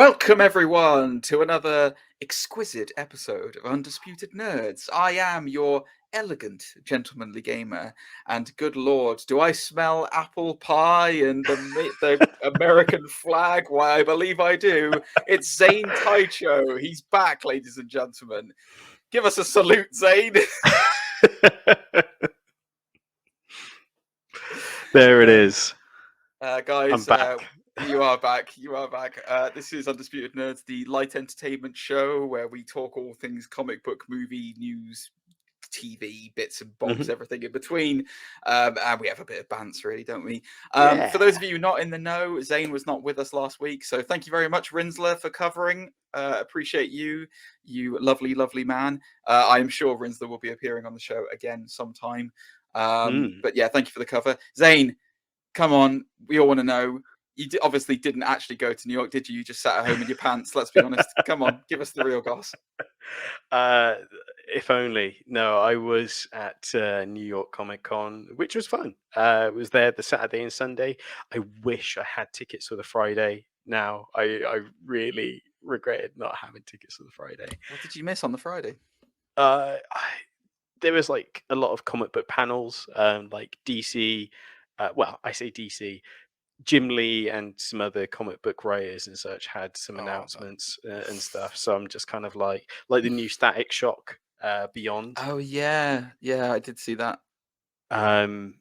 Welcome, everyone, to another exquisite episode of Undisputed Nerds. I am your elegant, gentlemanly gamer, and good lord, do I smell apple pie and the American flag? Why, I believe I do. It's Zane Taicho. He's back, ladies and gentlemen. Give us a salute, Zane. There it is. Guys, I'm back. You are back. You are back. This is Undisputed Nerds, the light entertainment show where we talk all things comic book, movie, news, TV, bits and bobs, everything in between. And we have a bit of banter, really, don't we? For those of you not in the know, Zane was not with us last week. So thank you very much, Rinsler, for covering. Appreciate you lovely, lovely man. I'm sure Rinsler will be appearing on the show again sometime. But yeah, thank you for the cover. Zane, come on. We all want to know. You obviously didn't actually go to New York, did you? You just sat at home in your pants. Let's be honest. Come on, give us the real goss. If only. No, I was at New York Comic Con, which was fun. I was there the Saturday and Sunday. I wish I had tickets for the Friday. Now I really regretted not having tickets for the Friday. What did you miss on the Friday? There was like a lot of comic book panels, like DC. Well, I say DC. Jim Lee and some other comic book writers and such had some announcements and stuff. So I'm just kind of like the new Static Shock Beyond. Oh yeah, I did see that. And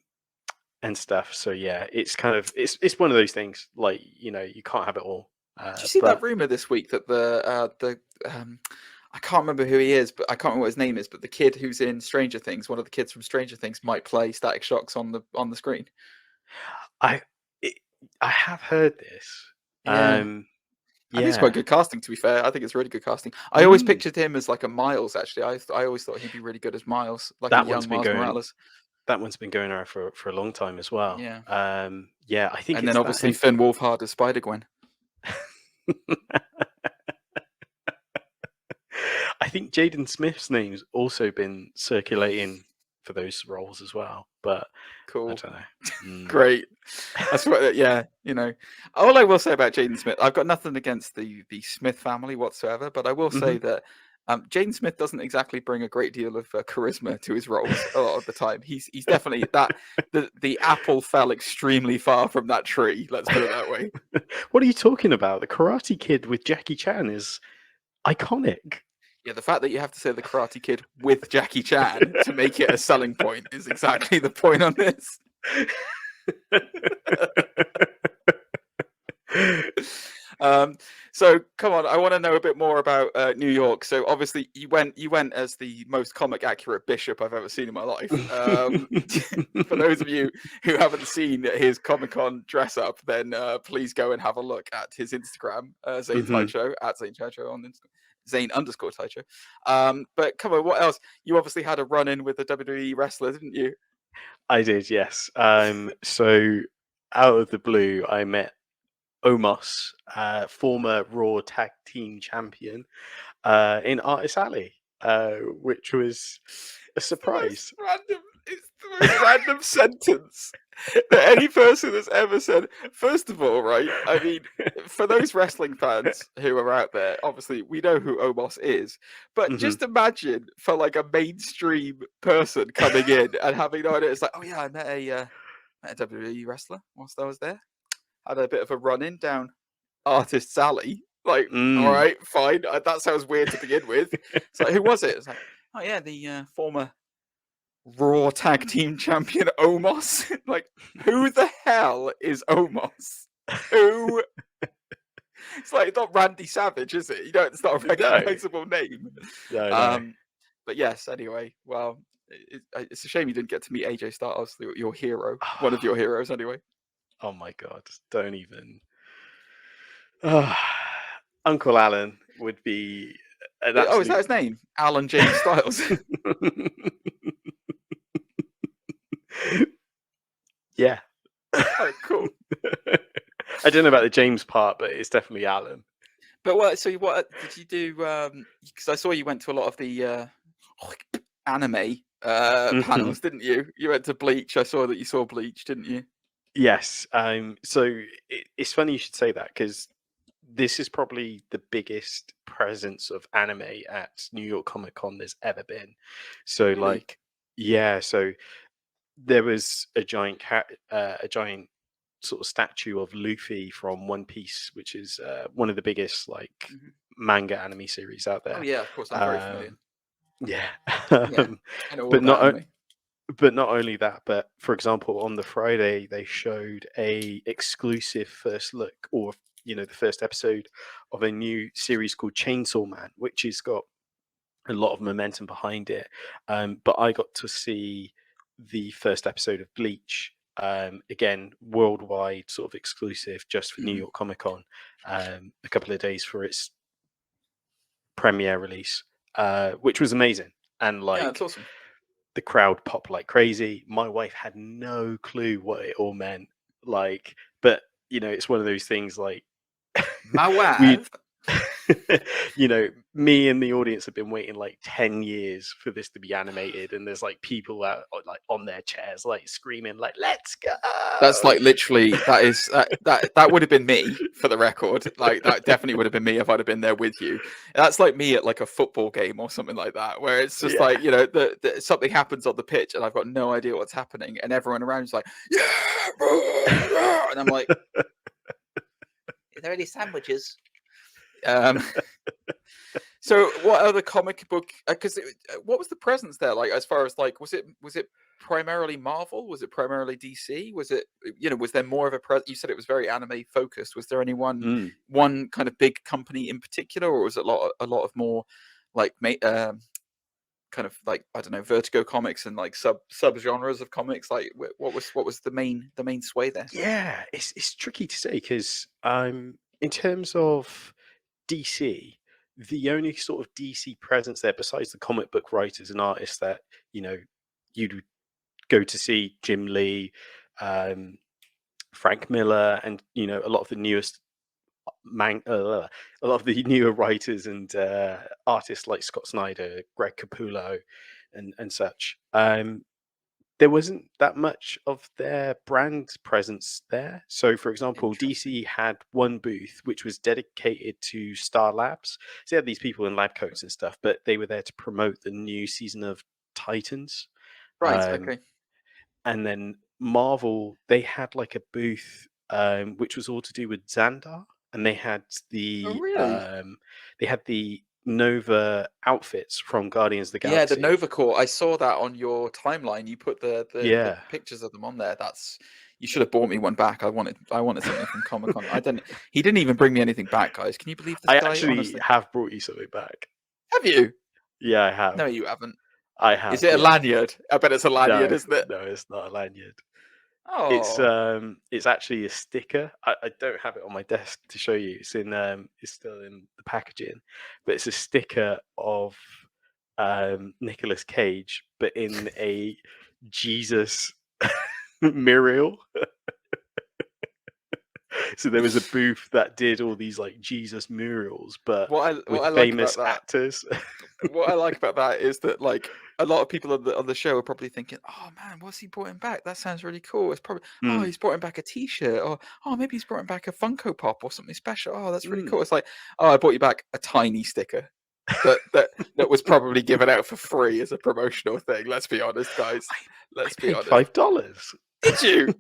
stuff. So yeah, it's kind of it's one of those things. Like, you can't have it all. Did you see that rumor this week that the I can't remember who he is, but I can't remember what his name is. But the kid who's in Stranger Things, one of the kids from Stranger Things, might play Static Shocks on the screen. I have heard this. I think it's quite good casting, to be fair. I think it's really good casting. I always pictured him as like a Miles, actually. I always thought he'd be really good as Miles, like a young Miles Morales. That one's been going around for a long time as well. Yeah. I think. And then obviously Finn Wolfhard as Spider-Gwen. I think Jaden Smith's name's also been circulating for those roles as well, but cool. I don't know. Great. That's what. All I will say about Jaden Smith, I've got nothing against the Smith family whatsoever, but I will say that Jaden Smith doesn't exactly bring a great deal of charisma to his roles a lot of the time. He's definitely that the apple fell extremely far from that tree. Let's put it that way. What are you talking about? The Karate Kid with Jackie Chan is iconic. Yeah, the fact that you have to say the Karate Kid with Jackie Chan to make it a selling point is exactly the point on this. So come on, I want to know a bit more about New York. So obviously you went as the most comic accurate bishop I've ever seen in my life. For those of you who haven't seen his Comic-Con dress up, then please go and have a look at his Instagram, Zane Taicho, at Zane Taicho on Instagram. Zane_Taicho. But come on, what else? You obviously had a run-in with a WWE wrestler, didn't you? I did, yes. So out of the blue, I met Omos, former Raw Tag Team Champion, in Artist Alley, which was a surprise. It's the most random sentence that any person has ever said. First of all, right, I mean, for those wrestling fans who are out there, obviously we know who Omos is, but just imagine for like a mainstream person coming in and having no idea. It's like, oh yeah, I met a WWE wrestler whilst I was there. Had a bit of a run-in down Artist's Alley. Like, all right, fine. That sounds weird to begin with. So who was it? It's like, oh yeah, the former Raw Tag Team Champion Omos. Like, who the hell is Omos? Who? It's like, it's not Randy Savage, is it? It's not a recognizable name. No. But yes, anyway, well, it's a shame you didn't get to meet AJ Styles, your hero, one of your heroes, anyway. Oh my God! Don't even. Uncle Alan would be. Is that his name? Alan James Styles. Yeah. Oh, cool. I don't know about the James part, but it's definitely Alan. But what did you do? Because I saw you went to a lot of the anime panels, didn't you? You went to Bleach. I saw that you saw Bleach, didn't you? Yes. So it's funny you should say that, because this is probably the biggest presence of anime at New York Comic Con there's ever been. So Really? like, yeah, so there was a giant a giant sort of statue of Luffy from One Piece, which is one of the biggest like manga anime series out there. Oh yeah, of course, I'm very familiar. Yeah, Yeah, I know all but about anime. but not only that, but for example, on the Friday they showed a exclusive first look, or the first episode of a new series called Chainsaw Man, which has got a lot of momentum behind it. But I got to see the first episode of Bleach. Again, worldwide sort of exclusive, just for New York Comic Con. A couple of days for its premiere release, which was amazing, and Yeah, that's awesome. the crowd popped like crazy. My wife had no clue what it all meant, like, but it's one of those things like My we wife. me and the audience have been waiting like 10 years for this to be animated, and there's like people out like on their chairs like screaming like, let's go. That's like literally that would have been me, for the record. Like that definitely would have been me if I'd have been there with you. That's like me at like a football game or something like that, where it's just like something happens on the pitch and I've got no idea what's happening, and everyone around is like, yeah, and I'm like, is there any sandwiches? So what other comic book, because what was the presence there like, as far as like, was it primarily Marvel, was it primarily DC, was it, was there more of a you said it was very anime focused, was there any one kind of big company in particular, or was it a lot of more like kind of like, I don't know, Vertigo comics and like sub genres of comics? Like what was the main sway there? Yeah, it's tricky to say, because in terms of DC, the only sort of DC presence there, besides the comic book writers and artists that you'd go to see, Jim Lee, Frank Miller, and a lot of the newest a lot of the newer writers and artists like Scott Snyder, Greg Capullo, and such. There wasn't that much of their brand presence there. So, for example, DC had one booth which was dedicated to Star Labs. So they had these people in lab coats and stuff, but they were there to promote the new season of Titans. Right. Okay. And then Marvel, they had like a booth which was all to do with Xandar, and they had the Nova outfits from Guardians of the Galaxy. Yeah, the Nova Corps. I saw that on your timeline. You put the pictures of them on there. You should have bought me one back. I wanted something from Comic-Con. He didn't even bring me anything back, guys. Can you believe this guy? I actually have brought you something back. Have you? Yeah, I have. No, you haven't. I have. Is it a lanyard? I bet it's a lanyard, no, isn't it? No, it's not a lanyard. Oh, it's actually a sticker. I don't have it on my desk to show you. It's still in the packaging, but it's a sticker of Nicolas Cage, but in a Jesus mural. So there was a booth that did all these like Jesus murals, but with famous actors. What I like about that is that like a lot of people on the show are probably thinking, "Oh man, what's he brought him back? That sounds really cool." It's probably, "Oh, he's brought him back a T-shirt," or "Oh, maybe he's brought him back a Funko Pop or something special." Oh, that's really cool. It's like, "Oh, I brought you back a tiny sticker that was probably given out for free as a promotional thing." Let's be honest, guys. Let's be honest. $5. Did you?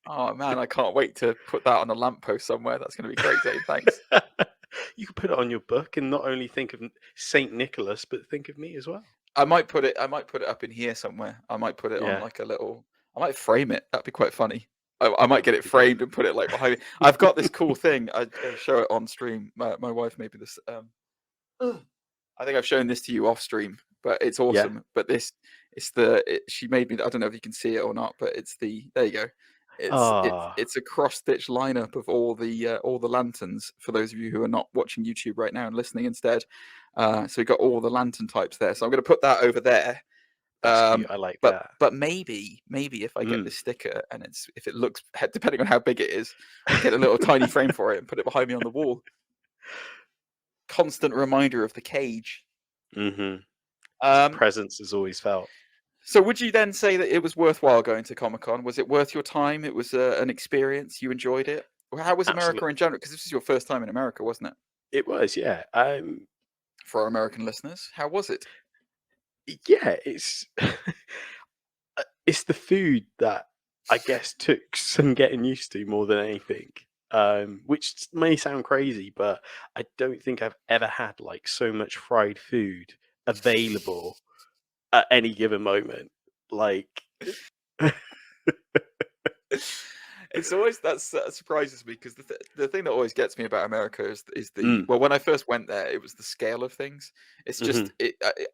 Oh man, I can't wait to put that on a lamppost somewhere. That's going to be great, Zane. Thanks. You could put it on your book and not only think of Saint Nicholas, but think of me as well. I might put it up in here somewhere. I might put it on like a little. I might frame it. That'd be quite funny. I might get it framed and put it like behind me. I've got this cool thing. I show it on stream. My wife made me this. I think I've shown this to you off stream, but it's awesome. Yeah. But she made me. I don't know if you can see it or not, but there you go. It's a cross-stitch lineup of all the lanterns, for those of you who are not watching YouTube right now and listening instead. So we got all the lantern types there. So I'm going to put that over there. That's cute. I like that. But maybe if I get this sticker and if it looks, depending on how big it is, I'll get a little tiny frame for it and put it behind me on the wall. Constant reminder of the cage. Mm-hmm. Presence is always felt. So would you then say that it was worthwhile going to Comic-Con? Was it worth your time? It was an experience. You enjoyed it? How was America Absolutely. in general? Because this was your first time in America, wasn't it? It was, yeah. For our American listeners, how was it? Yeah, it's the food that I guess took some getting used to more than anything. Which may sound crazy, but I don't think I've ever had like so much fried food available at any given moment. Like, It's always that surprises me because the thing that always gets me about America is the mm, well, when I first went there, it was the scale of things. It's hmm just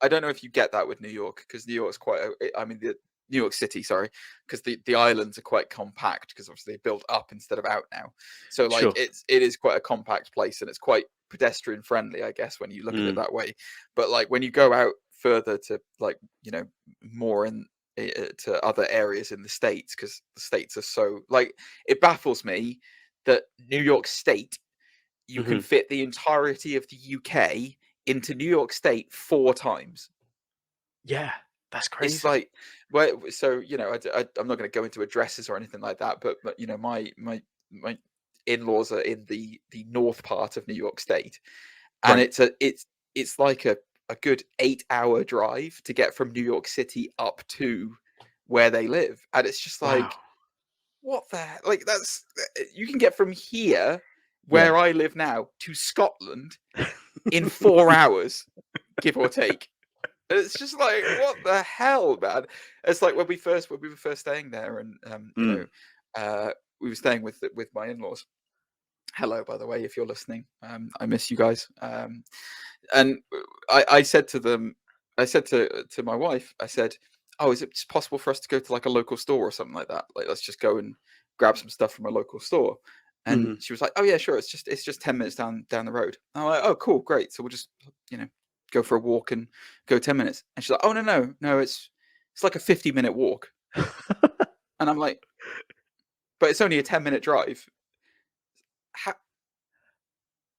I don't know if you get that with New York, because New York's quite I mean the New York City, sorry, because the islands are quite compact, because obviously they built up instead of out now. So like sure. it is quite a compact place, and it's quite pedestrian friendly, I guess, when you look at it Mm, that way. But like when you go out further to, like, more in to other areas in the states, because the states are so, like, it baffles me that New York State, you can hmm fit the entirety of the UK into New York State 4 times. Yeah, that's It's crazy. like, well, so I'm not going to go into addresses or anything like that, but my in-laws are in the north part of New York State, and Right. it's like a good 8-hour drive to get from New York City up to where they live, and it's just Wow. like, what the like, that's you can get from here, Yeah. where I live now, to Scotland in 4 hours, give or take. And it's just like, what the hell, man? It's like when we were first staying there, and mm. we were staying with my in-laws. Hello, by the way, if you're listening. I miss you guys. And I said to them, I said to my wife, I said, "Oh, is it just possible for us to go to like a local store or something like that? Like, let's just go and grab some stuff from a local store." And hmm she was like, "Oh yeah, sure. It's just 10 minutes down the road." And I'm like, "Oh, cool, great. So we'll just go for a walk and go 10 minutes." And she's like, "Oh, no, it's like a 50-minute walk." And I'm like, "But it's only a 10-minute drive. How,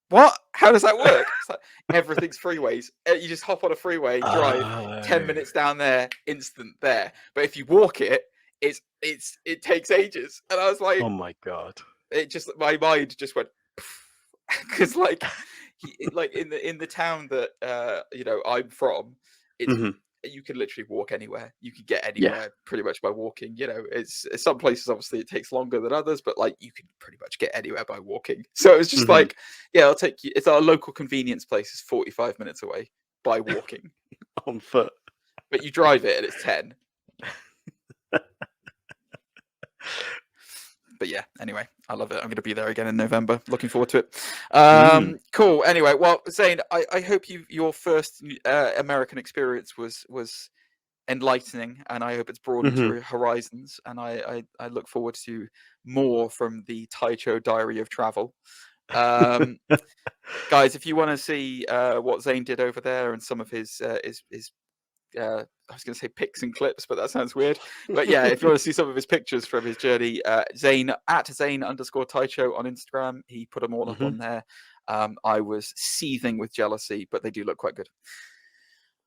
what? How does that work?" It's like, everything's freeways. You just hop on a freeway, drive 10 Oh. minutes down there, instant there. But if you walk it, it takes ages. And I was like, Oh my god. my mind just went, because like, like in the town that I'm from, it's hmm you can literally walk anywhere. You can get Yeah. anywhere pretty much by walking. It's some places obviously it takes longer than others, but like you can pretty much get anywhere by walking. So it's just hmm like, yeah, I'll take you. It's our local convenience place is 45 minutes away by walking, On foot. but you drive it and it's 10. But yeah, anyway, I love it. I'm going to be there again in November. Looking forward to it. Mm. Cool. Anyway, well, Zane, I hope your first American experience was enlightening, and I hope it's broadened hmm your horizons. And I look forward to more from the Taicho Diary of Travel. Um, Guys, if you want to see what Zane did over there and some of his I was going to say pics and clips, but that sounds weird. But yeah, if you want to see some of his pictures from his journey, Zane @Zane_Taicho on Instagram. He put them all up hmm on there. I was seething with jealousy, but they do look quite good.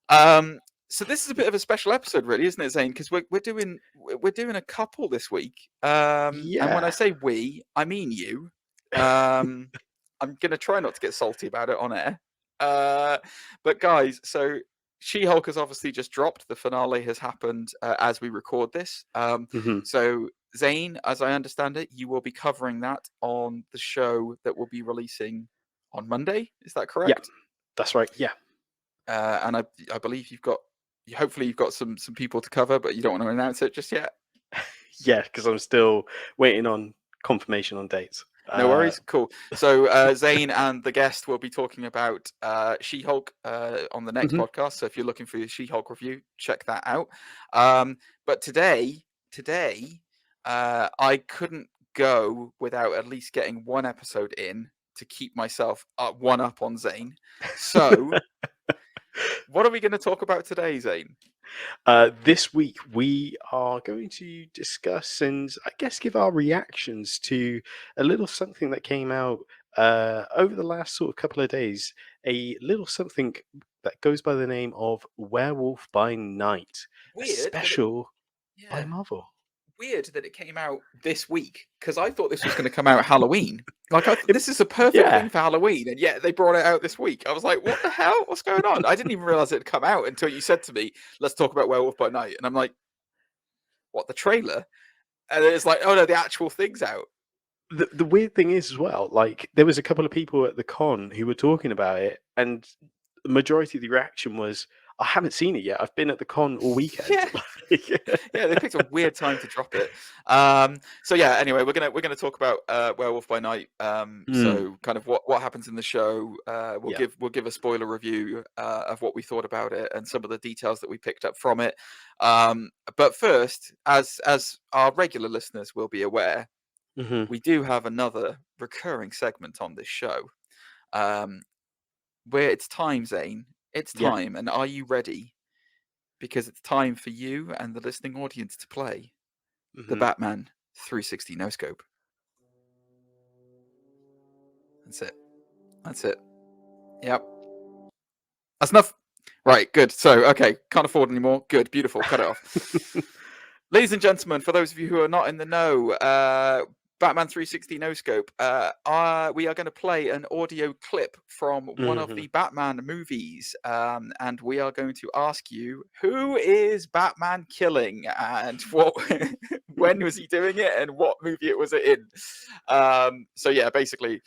Um, so this is a bit of a special episode, really, isn't it, Zane? Because we're doing a couple this week. And when I Yeah. say we, I mean you. Um, I'm gonna try not to get salty about it on air. But guys, so She-Hulk has obviously just dropped. The finale has happened as we record this. hmm So Zane, as I understand it, you will be covering that on the show that will be releasing on Monday. Is that Yeah. correct? That's right. Yeah. And I believe hopefully you've got some people to cover, but you don't want to announce it just yet. Yeah, because I'm still waiting on confirmation on dates. No worries. Cool. So Zane and the guest will be talking about She-Hulk on the next Mhm. podcast. So if you're looking for your She-Hulk review, check that out. But today, I couldn't go without at least getting one episode in to keep myself one up on Zane. So what are we going to talk about today, Zane? This week we are going to discuss and I guess give our reactions to a little something that came out over the last sort of couple of days. A little something that goes by the name of Werewolf by Night, a Weird, but special by yeah. Marvel. weird that it came out this week because I thought this was going to come out Halloween. Like, this is a perfect thing for Halloween, and yet they brought it out this week. I was like, what the hell? What's going on? I didn't even realize it had come out until you said to me, let's talk about Werewolf by Night. And I'm like, what, the trailer? And it's like, oh no, the actual thing's out. The weird thing is as well, like, there was a couple of people at the con who were talking about it, and the majority of the reaction was, I haven't seen it yet. I've been at the con all weekend. Yeah, they picked a weird time to drop it. So yeah, anyway, we're gonna talk about Werewolf by Night. So kind of what happens in the show. We'll give a spoiler review of what we thought about it and some of the details that we picked up from it. But first, as our regular listeners will be aware, we do have another recurring segment on this show, where it's time, Zane. It's time, and are you ready? Because it's time for you and the listening audience to play the Batman 360 No Scope. That's it. Yep. That's enough. Right, good. So, okay, can't afford anymore. Good, beautiful. Cut it off. Ladies and gentlemen, for those of you who are not in the know, Batman 360 No Scope, we are going to play an audio clip from one of the Batman movies, and we are going to ask you, who is Batman killing, and what, when was he doing it, and what movie it was in? So yeah, basically,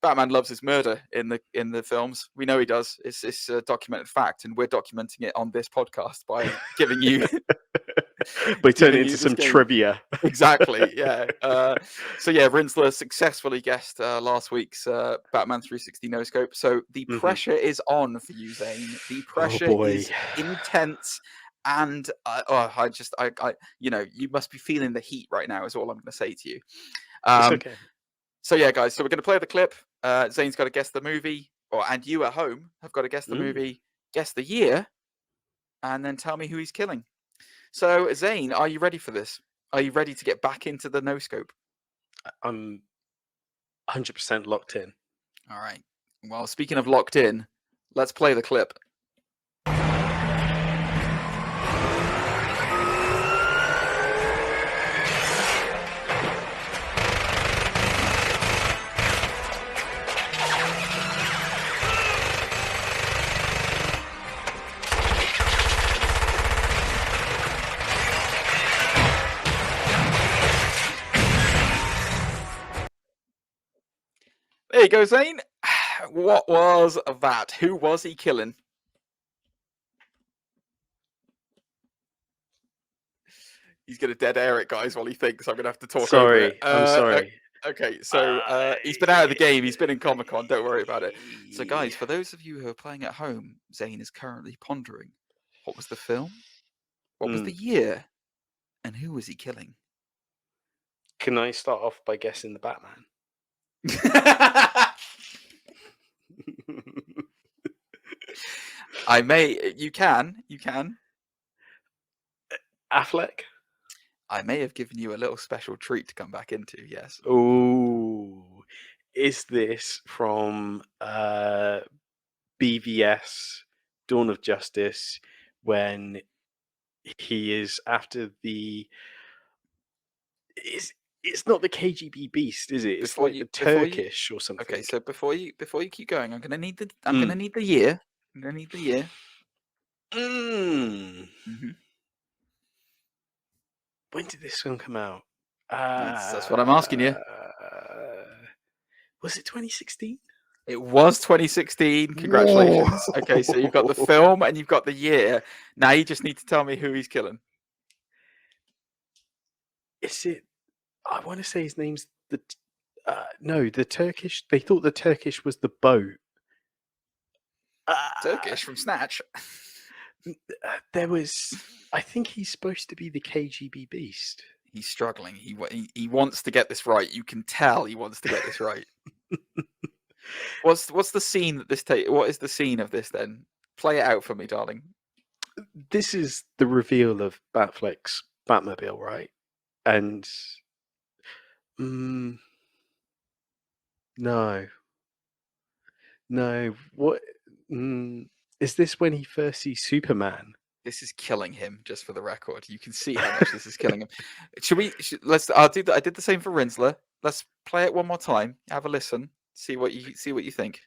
Batman loves his murder in the films. We know he does. It's a documented fact, and we're documenting it on this podcast by giving you. By turning it into some trivia. Exactly, yeah. So yeah, Rinsler successfully guessed last week's Batman 360 No Scope. So the pressure is on for you, Zane. The pressure is intense, and you must be feeling the heat right now. Is all I'm going to say to you. It's okay. So yeah, guys. So we're going to play the clip. Zane's got to guess the movie, and you at home have got to guess the movie, guess the year, and then tell me who he's killing. So, Zane, are you ready for this? Are you ready to get back into the No Scope? I'm 100% locked in. All right. Well, speaking of locked in, let's play the clip. There you go, Zane. What was that? Who was he killing? He's going to dead air it, guys, while he thinks. I'm going to have to talk over it. I'm sorry. Okay, so he's been out of the game. He's been in Comic-Con. Don't worry about it. So, guys, for those of you who are playing at home, Zane is currently pondering, what was the film? What was the year? And who was he killing? Can I start off by guessing the Batman? You can. Affleck? I may have given you a little special treat to come back into, yes. Ooh. Is this from BVS, Dawn of Justice, when he is after the... It's not the KGB beast, is it? It's the Turkish or something. Okay, so before you keep going, I'm gonna need the year. I'm gonna need the year. When did this film come out? That's what I'm asking you. Was it 2016? It was 2016. Congratulations. Whoa. Okay, so you've got the film and you've got the year. Now you just need to tell me who he's killing. Is it? I want to say his name's the Turkish. They thought the Turkish was the boat. Turkish from Snatch. There was. I think he's supposed to be the KGB beast. He's struggling. He wants to get this right. You can tell he wants to get this right. What's the scene that this take? What is the scene of this then? Play it out for me, darling. This is the reveal of Batfleck's Batmobile, right? And no. What is this when he first sees Superman This is killing him, just for the record. You can see how much this is killing him. I'll do that. I did the same for Rinsler. Let's play it one more time. Have a listen. See what you think.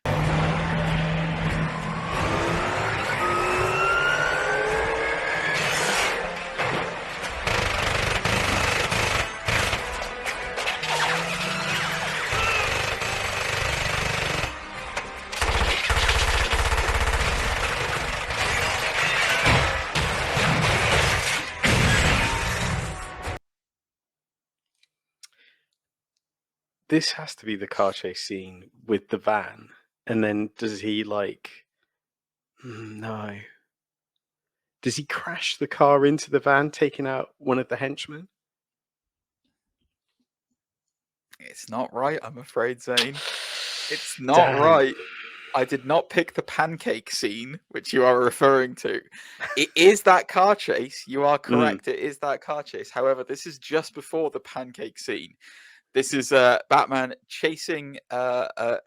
This has to be the car chase scene with the van. And then does he no. Does he crash the car into the van, taking out one of the henchmen? It's not right, I'm afraid, Zane. It's not right. I did not pick the pancake scene, which you are referring to. It is that car chase. You are correct. It is that car chase. However, this is just before the pancake scene. This is Batman chasing a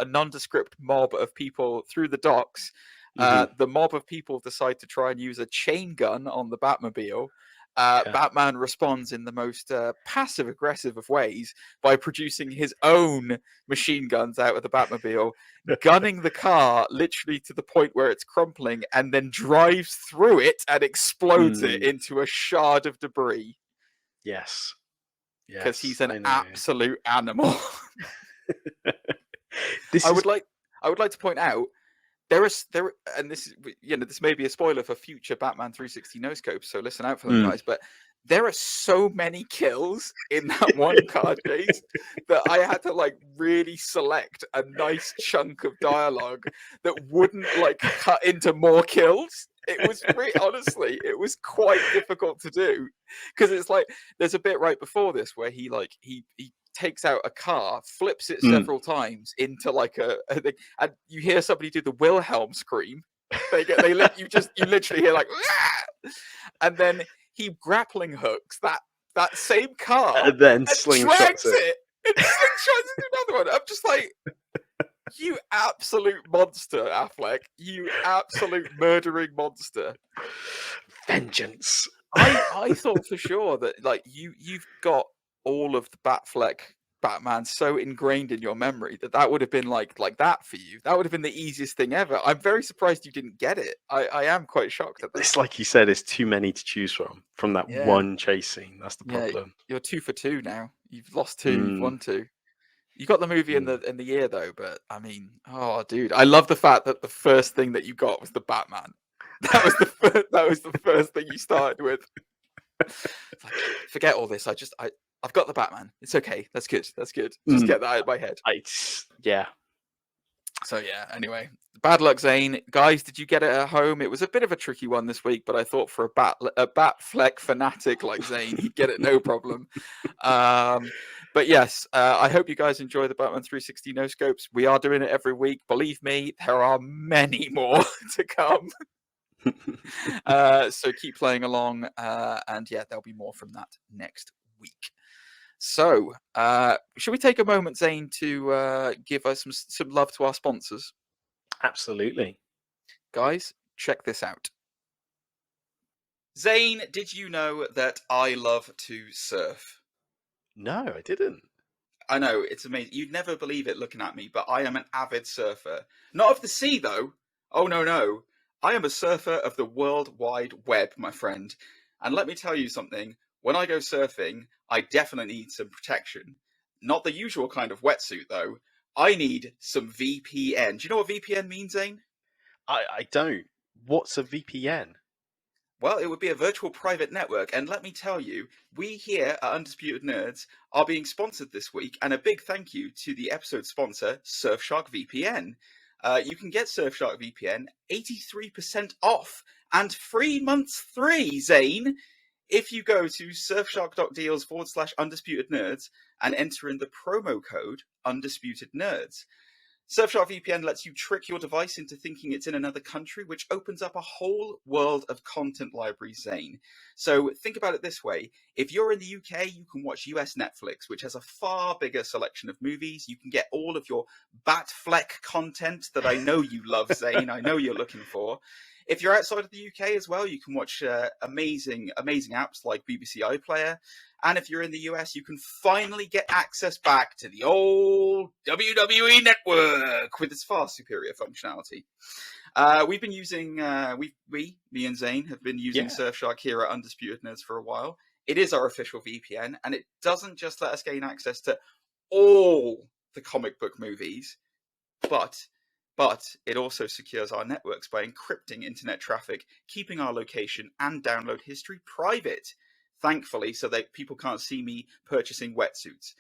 nondescript mob of people through the docks. The mob of people decide to try and use a chain gun on the Batmobile. Batman responds in the most passive-aggressive of ways by producing his own machine guns out of the Batmobile, gunning the car literally to the point where it's crumpling, and then drives through it and explodes it into a shard of debris. Yes. Because he's an absolute animal. I would like to point out and this is, this may be a spoiler for future Batman 360 no scopes, so listen out for them, guys. But there are so many kills in that one car chase that I had to really select a nice chunk of dialogue that wouldn't cut into more kills. It was honestly, it was quite difficult to do, because it's there's a bit right before this where he takes out a car, flips it several times into and you hear somebody do the Wilhelm scream. You literally hear and then he grappling hooks that same car and then slingshots it. And slingshots into another one. I'm just you absolute monster, Affleck. You absolute murdering monster. Vengeance. I thought for sure that you've got all of the Batman so ingrained in your memory that would have been like that for you. That would have been the easiest thing ever. I'm very surprised you didn't get it. I am quite shocked at that. It's like you said, it's too many to choose from that one chase scene. That's the problem. You're 2 for 2 now. You've lost 2, you've won 2. You got the movie in the year though, but I mean, oh dude, I love the fact that the first thing that you got was the Batman. That was the first thing you started with. Forget all this. I've got the Batman. It's okay. That's good. Just get that out of my head. Yeah. So yeah. Anyway, bad luck, Zane. Guys, did you get it at home? It was a bit of a tricky one this week, but I thought for a Batfleck fanatic like Zane, he'd get it no problem. But yes, I hope you guys enjoy the Batman 360 no scopes. We are doing it every week. Believe me, there are many more to come. So keep playing along, and yeah, there'll be more from that next week. So should we take a moment, Zane, to give us some love to our sponsors? Absolutely. Guys, check this out. Zane, did you know that I love to surf? No, I didn't. I know, it's amazing. You'd never believe it looking at me, but I am an avid surfer. Not of the sea, though. Oh, no. I am a surfer of the World Wide Web, my friend. And let me tell you something. When I go surfing, I definitely need some protection. Not the usual kind of wetsuit, though. I need some VPN. Do you know what VPN means, Zane? I don't. What's a VPN? Well, it would be a virtual private network. And let me tell you, we here at Undisputed Nerds are being sponsored this week. And a big thank you to the episode sponsor, Surfshark VPN. You can get Surfshark VPN 83% off and free months free, Zane, if you go to surfshark.deals/Undisputed Nerds and enter in the promo code Undisputed Nerds. Surfshark VPN lets you trick your device into thinking it's in another country, which opens up a whole world of content libraries, Zane. So think about it this way. If you're in the UK, you can watch US Netflix, which has a far bigger selection of movies. You can get all of your Batfleck content that I know you love, Zane. I know you're looking for. If you're outside of the UK as well, you can watch amazing apps like BBC iPlayer. And if you're in the US, you can finally get access back to the old WWE network with its far superior functionality. We've been using, me and Zane have been using Surfshark here at Undisputed Nerds for a while. It is our official VPN, and it doesn't just let us gain access to all the comic book movies, but it also secures our networks by encrypting internet traffic, keeping our location and download history private, thankfully, so that people can't see me purchasing wetsuits.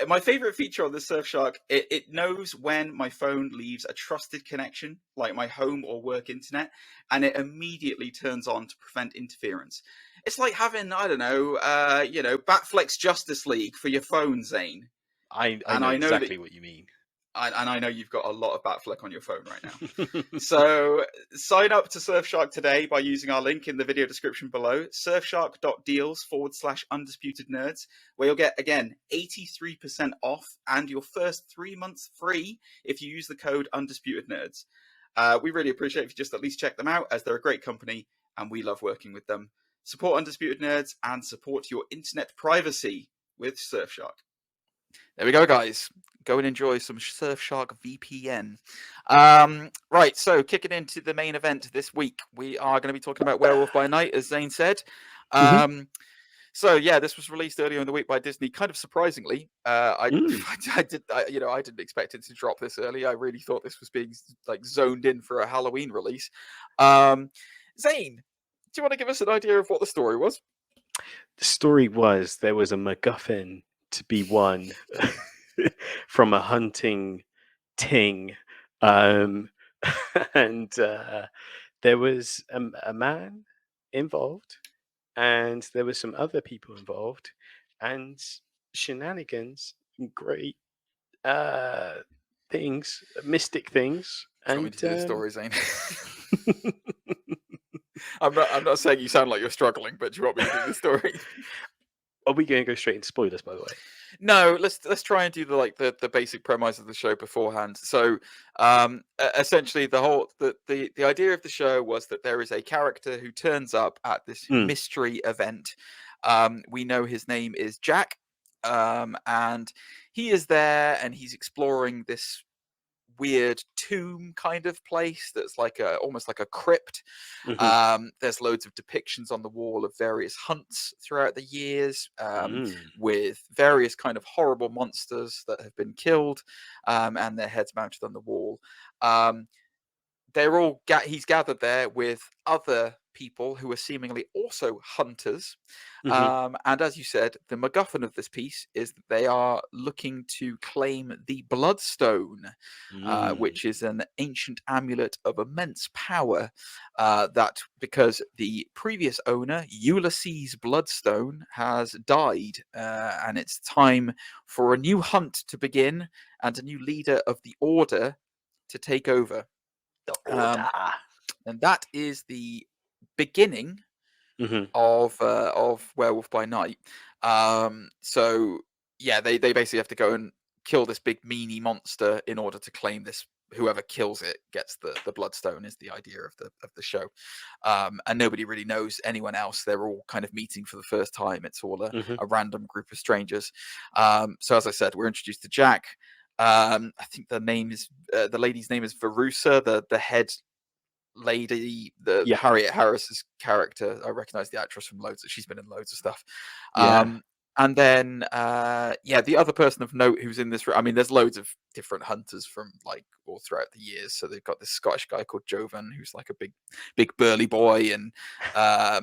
My favorite feature on the Surfshark, it knows when my phone leaves a trusted connection, like my home or work internet, and it immediately turns on to prevent interference. It's like having, I don't know, Batfleck's Justice League for your phone, Zane. I know exactly what you mean. And I know you've got a lot of Batfleck on your phone right now. So sign up to Surfshark today by using our link in the video description below, surfshark.deals/undisputed nerds, where you'll get, again, 83% off and your first 3 months free if you use the code Undisputed Nerds. We really appreciate it if you just at least check them out, as they're a great company and we love working with them. Support Undisputed Nerds and support your internet privacy with Surfshark. There we go, guys. Go and enjoy some Surfshark VPN. Right, so kicking into the main event this week, we are going to be talking about Werewolf by Night, as Zane said. So yeah, this was released earlier in the week by Disney. Kind of surprisingly, I didn't expect it to drop this early. I really thought this was being like zoned in for a Halloween release. Zane, do you want to give us an idea of what the story was? The story was there was a MacGuffin to be won from a hunting ting, and there was a man involved, and there were some other people involved, and shenanigans, great things, mystic things. Do you want me to do the story, Zane? I'm not saying you sound like you're struggling, but do you want me to do the story? Are we going to go straight into spoilers, by the way? No, let's try and do the basic premise of the show beforehand. So, essentially, the idea of the show was that there is a character who turns up at this mystery event. We know his name is Jack, and he is there, and he's exploring this weird tomb kind of place that's like almost like a crypt. There's loads of depictions on the wall of various hunts throughout the years, with various kind of horrible monsters that have been killed, and their heads mounted on the wall. He's gathered there with other people who are seemingly also hunters. And as you said, the MacGuffin of this piece is that they are looking to claim the Bloodstone, which is an ancient amulet of immense power, that because the previous owner, Ulysses Bloodstone, has died, and it's time for a new hunt to begin and a new leader of the Order to take over. And that is the beginning of Werewolf by Night. So yeah, they basically have to go and kill this big meanie monster in order to claim this. Whoever kills it gets the Bloodstone, is the idea of the show. And nobody really knows anyone else. They're all kind of meeting for the first time. It's all a random group of strangers. So as I said, we're introduced to Jack. I think the lady's name is Verusa, the head lady, Harriet Harris's character. I recognize the actress from she's been in loads of stuff. And then the other person of note who's in this, I mean, there's loads of different hunters from like all throughout the years. So they've got this Scottish guy called Jovan, who's like a big burly boy, and I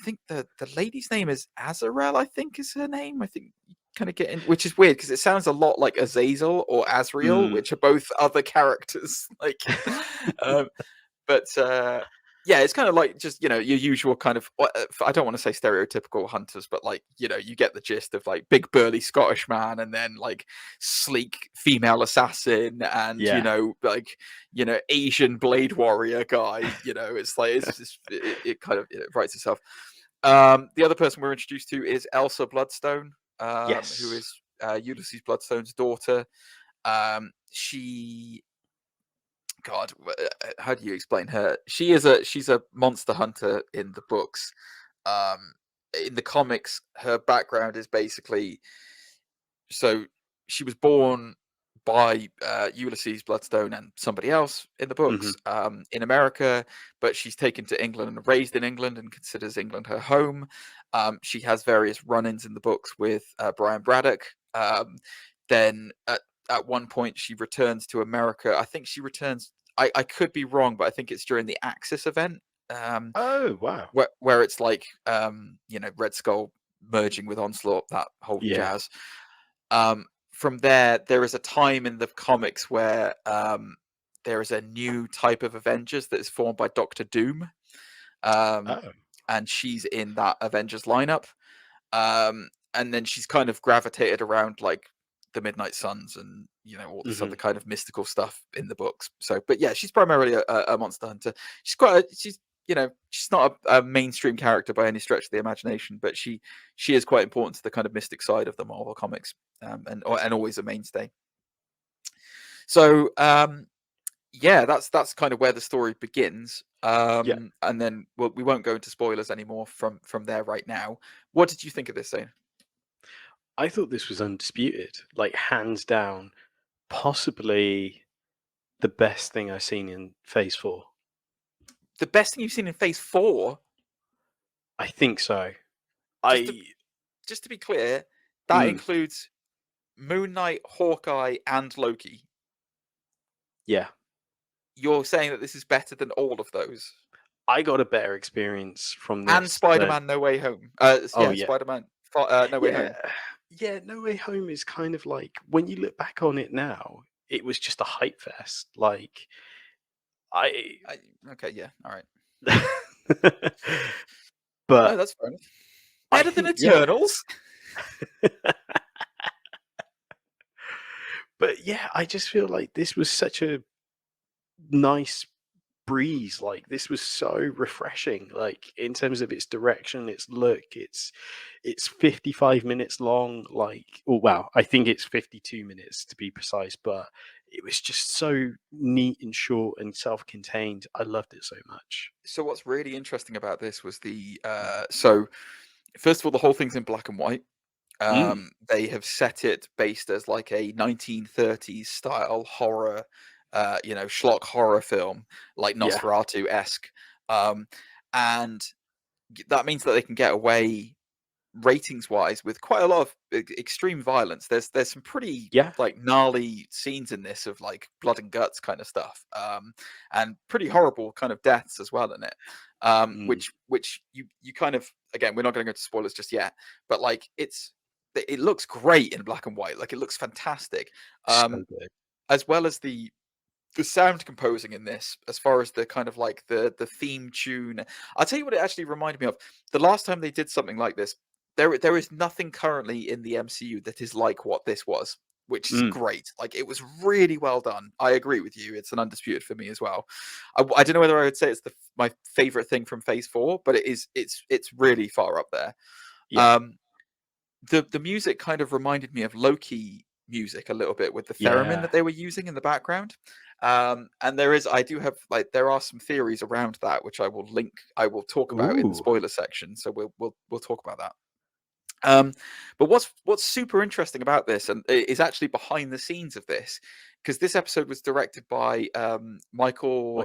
think the lady's name is Azarel, I think is her name. I think kind of get in, which is weird because it sounds a lot like Azazel or Azrael, which are both other characters. Like, yeah, it's kind of like just, your usual kind of, I don't want to say stereotypical hunters, but like, you get the gist of like big burly Scottish man and then like sleek female assassin and, Asian blade warrior guy, it's like, it kind of writes itself. The other person we're introduced to is Elsa Bloodstone, who is Ulysses Bloodstone's daughter. She God, how do you explain her? She's a monster hunter in the books. Um, in the comics, her background is basically so she was born by Ulysses Bloodstone and somebody else in the Hmm. books in America, but she's taken to England and raised in England and considers England her home. She has various run-ins in the books with Brian Braddock. Then at one point she returns to America. I think she returns. I could be wrong, but I think it's during the Axis event. Oh wow. Where it's like Red Skull merging with Onslaught, that whole Yeah. jazz. From there is a time in the comics where there is a new type of Avengers that is formed by Doctor Doom, Oh. and she's in that Avengers lineup. And then she's kind of gravitated around like the Midnight Suns and all this Hmm. other kind of mystical stuff in the books. So, but yeah, she's primarily a monster hunter. She's she's not a mainstream character by any stretch of the imagination, but she is quite important to the kind of mystic side of the Marvel comics, and always a mainstay. So yeah, that's kind of where the story begins. Yeah. And then we won't go into spoilers anymore from there right now. What did you think of this, Zane? I thought this was undisputed, like hands down, possibly the best thing I've seen in Phase 4. The best thing you've seen in Phase 4? I think so. Just to be clear, that includes Moon Knight, Hawkeye, and Loki. Yeah. You're saying that this is better than all of those? I got a better experience from this. And Spider-Man No Way Home. yeah. Spider-Man No Way Home. Yeah, No Way Home is kind of like, when you look back on it now, it was just a hype fest. Like, okay, yeah, all right. But no, that's fair enough. Better than Eternals? But yeah, I just feel like this was such a nice breeze. Like, this was so refreshing, like in terms of its direction, its look. It's 55 minutes long, like, oh wow, I think it's 52 minutes to be precise, but it was just so neat and short and self-contained. I loved it so much. So what's really interesting about this was so first of all, the whole thing's in black and white. They have set it based as like a 1930s style horror, schlock horror film, like Nosferatu-esque. And that means that they can get away ratings wise with quite a lot of extreme violence. There's some pretty like gnarly scenes in this of like blood and guts kind of stuff, and pretty horrible kind of deaths as well in it, which you kind of, again, we're not going to go to spoilers just yet, but like it looks great in black and white. Like, it looks fantastic, So good. as well as the sound composing in this, as far as the kind of like the theme tune. I'll tell you what it actually reminded me of. The last time they did something like this, there is nothing currently in the MCU that is like what this was, which is great. Like, it was really well done. I agree with you. It's an undisputed for me as well. I don't know whether I would say it's my favorite thing from Phase 4, but it's really far up there. Yeah. The music kind of reminded me of Loki music a little bit, with the theremin that they were using in the background. And there are some theories around that, which I will talk about in the spoiler section. So we'll talk about that. But what's super interesting about this, and is actually behind the scenes of this, because this episode was directed by Michael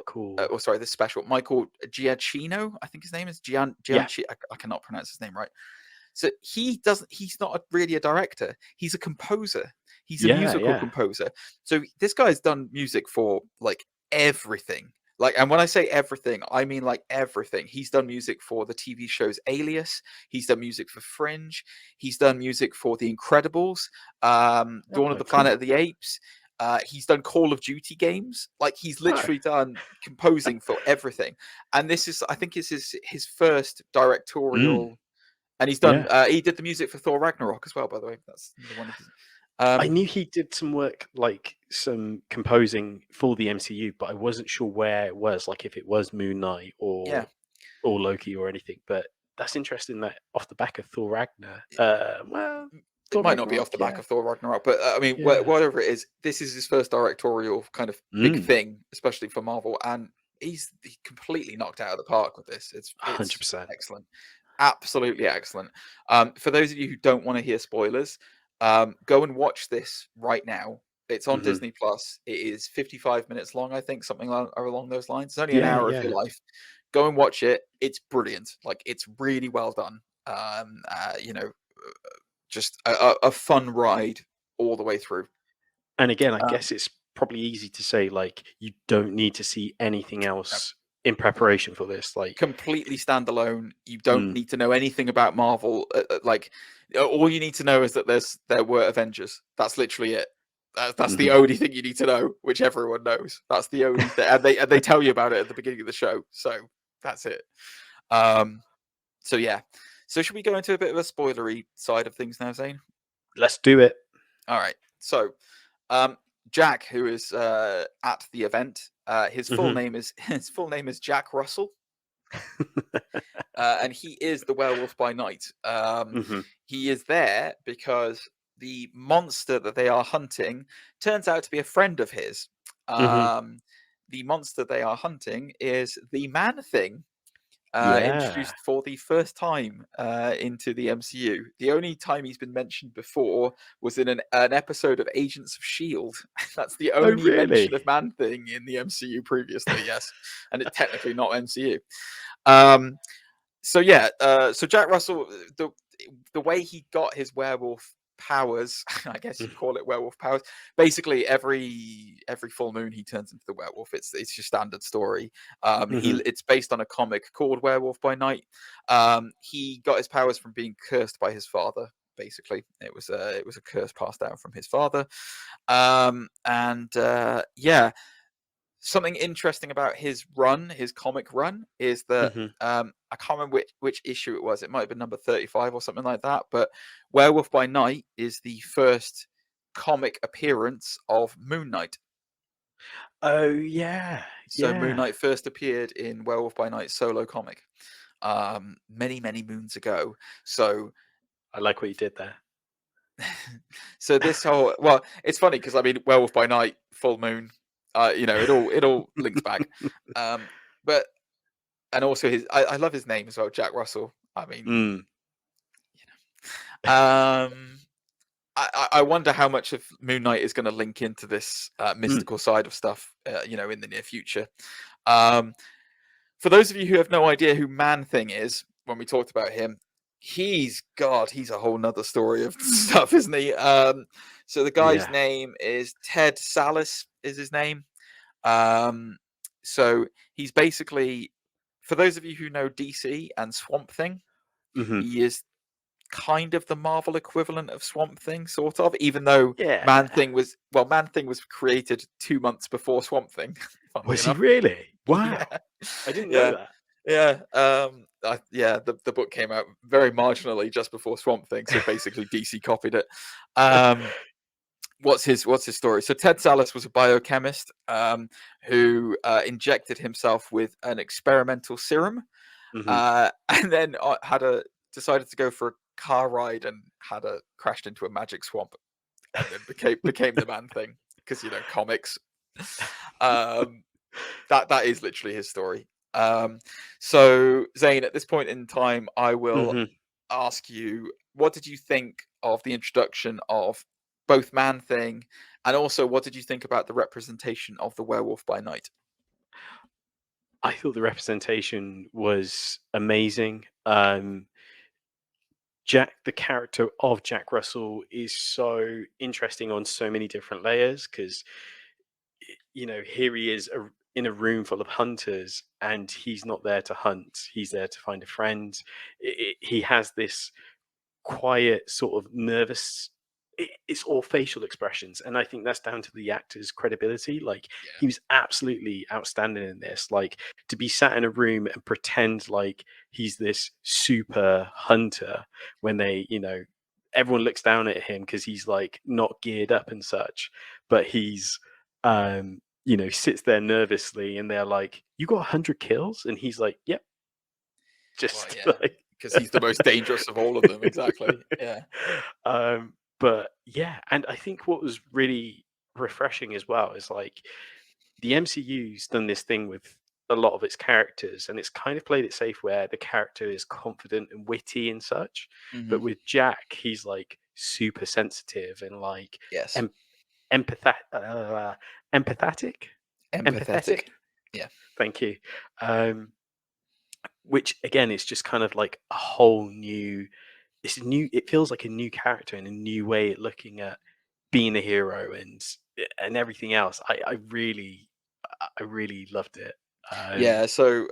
Giacchino, I think his name is Gianchi. I cannot pronounce his name right. So he's not really a director. He's a composer. He's a musical composer. So this guy's done music for like everything. Like, and when I say everything, I mean like everything. He's done music for the TV shows Alias. He's done music for Fringe. He's done music for The Incredibles, Dawn of the Planet of the Apes. He's done Call of Duty games. Like, he's literally done composing for everything. And I think this is his first directorial. And he's done. He did the music for Thor Ragnarok as well, by the way. That's one of his. I knew he did some work, like some composing for the MCU, but I wasn't sure where it was, like if it was Moon Knight or Loki or anything. But that's interesting that off the back of Thor Ragnarok. It might not be off the back of Thor Ragnarok, but I mean, Yeah. whatever it is, this is his first directorial kind of big thing, especially for Marvel, and he completely knocked out of the park with this. It's 100%. excellent, absolutely excellent. For those of you who don't want to hear spoilers, go and watch this right now. It's on Disney Plus. It is 55 minutes long, I think, something along those lines. It's only an hour of your life. Go and watch it. It's brilliant. Like, it's really well done. You know, just a fun ride all the way through. And again, I guess it's probably easy to say, like, you don't need to see anything else in preparation for this. Like, completely standalone. You don't need to know anything about Marvel. Like, all you need to know is that there were Avengers. That's literally it. That's the only thing you need to know, which everyone knows. That's the only thing, and they tell you about it at the beginning of the show. So that's it. So yeah. So should we go into a bit of a spoilery side of things now, Zane? Let's do it. All right. So, Jack, who is at the event, his full name is Jack Russell, and he is the Werewolf by Night. He is there because the monster that they are hunting turns out to be a friend of his. The monster they are hunting is the Man-Thing. Introduced for the first time into the MCU. The only time he's been mentioned before was in an episode of Agents of S.H.I.E.L.D. That's the only mention of Man-Thing in the MCU previously, yes. And it's technically not MCU. So Jack Russell, the way he got his werewolf powers, I guess you call it werewolf powers. Basically, every full moon he turns into the werewolf. It's your standard story. It's based on a comic called Werewolf by Night. He got his powers from being cursed by his father. Basically, it was a curse passed down from his father. Something interesting about his comic run, is that I can't remember which issue it was. It might have been number 35 or something like that. But Werewolf by Night is the first comic appearance of Moon Knight. Oh, yeah. So Moon Knight first appeared in Werewolf by Night solo comic many, many moons ago. So I like what you did there. So this whole, well, it's funny because I mean, Werewolf by Night, full moon, it all links back. But and also I love his name as well, Jack Russell. I mean, I wonder how much of Moon Knight is going to link into this mystical side of stuff, in the near future. For those of you who have no idea who Man-Thing is, when we talked about him, he's a whole nother story of stuff, isn't he? So the guy's name is Ted Sallis, is his name. So he's basically, for those of you who know DC and Swamp Thing, he is kind of the Marvel equivalent of Swamp Thing, sort of, even though Man-Thing was created 2 months before Swamp Thing. Was he really? Wow. Yeah. I didn't know that. Yeah. The book came out very marginally just before Swamp Thing, so basically DC copied it. What's his story? So Ted Sallis was a biochemist who injected himself with an experimental serum, and then decided to go for a car ride and crashed into a magic swamp, and then became the Man-Thing, because comics. That is literally his story. So Zane, at this point in time, I will ask you, what did you think of the introduction of both Man-Thing, and also what did you think about the representation of the Werewolf by Night? I thought the representation was amazing. The character of Jack Russell is so interesting on so many different layers, because here he is in a room full of hunters, and he's not there to hunt. He's there to find a friend. He has this quiet sort of nervous, it's all facial expressions, and I think that's down to the actor's credibility. He was absolutely outstanding in this. Like, to be sat in a room and pretend like he's this super hunter when they, everyone looks down at him because he's like not geared up and such, but he's sits there nervously, and they're like, "You got 100 kills?" And he's like, "Yep." Just because he's the most dangerous of all of them. Exactly. Yeah. But yeah, and I think what was really refreshing as well is like the MCU's done this thing with a lot of its characters, and it's kind of played it safe where the character is confident and witty and such. But Hmm. with Jack, he's like super sensitive and like Yes. em- empathetic. Empathetic. Empathetic. Yeah. Thank you. Which again is just kind of like a whole new. It's new. It feels like a new character and a new way at looking at being a hero and everything else. I really loved it. Yeah. So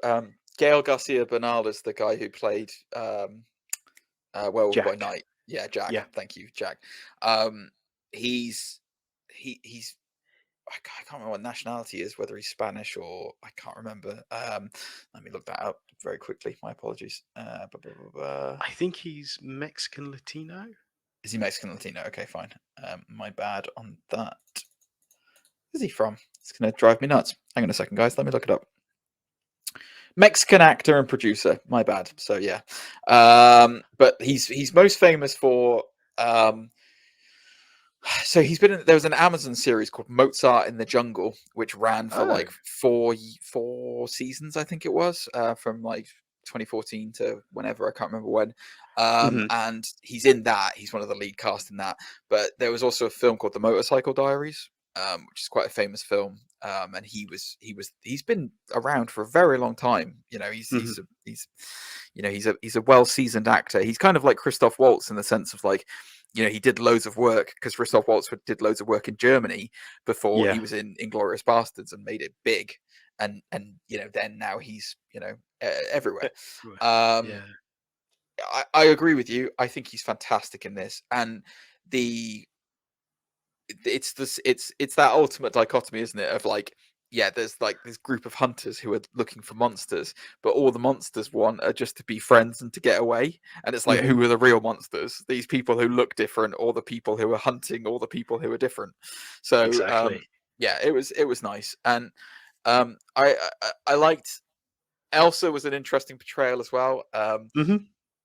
Gail Garcia Bernal is the guy who played Werewolf by Jack. Night. Yeah, Jack. Yeah. Thank you, Jack. He's he's I can't remember what nationality he is, whether he's Spanish or I can't remember. Let me look that up very quickly. My apologies. I think he's Mexican Latino. Is he Mexican Latino? Okay, fine. My bad on that. Where's he from? It's going to drive me nuts. Hang on a second, guys. Let me look it up. Mexican actor and producer. My bad. So yeah, but he's most famous for. So he's been in, there was an Amazon series called Mozart in the Jungle, which ran for Oh. like four seasons, I think it was, from like 2014 to whenever, I can't remember when. And he's in that. He's one of the lead cast in that. But there was also a film called The Motorcycle Diaries, which is quite a famous film. And he's been around for a very long time. You know, he's a well seasoned actor. He's kind of like Christoph Waltz in the sense of like, you know, he did loads of work because Christoph Waltz did loads of work in Germany before he was in Inglourious Bastards and made it big, and you know, then now he's, you know, everywhere. Yeah. I agree with you. I think he's fantastic in this, and it's that ultimate dichotomy, isn't it? Of like, yeah, there's like this group of hunters who are looking for monsters, but all the monsters want are just to be friends and to get away. And it's like, who are the real monsters? These people who look different, or the people who are hunting, or the people who are different. So Exactly. yeah, it was nice, and I liked Elsa was an interesting portrayal as well.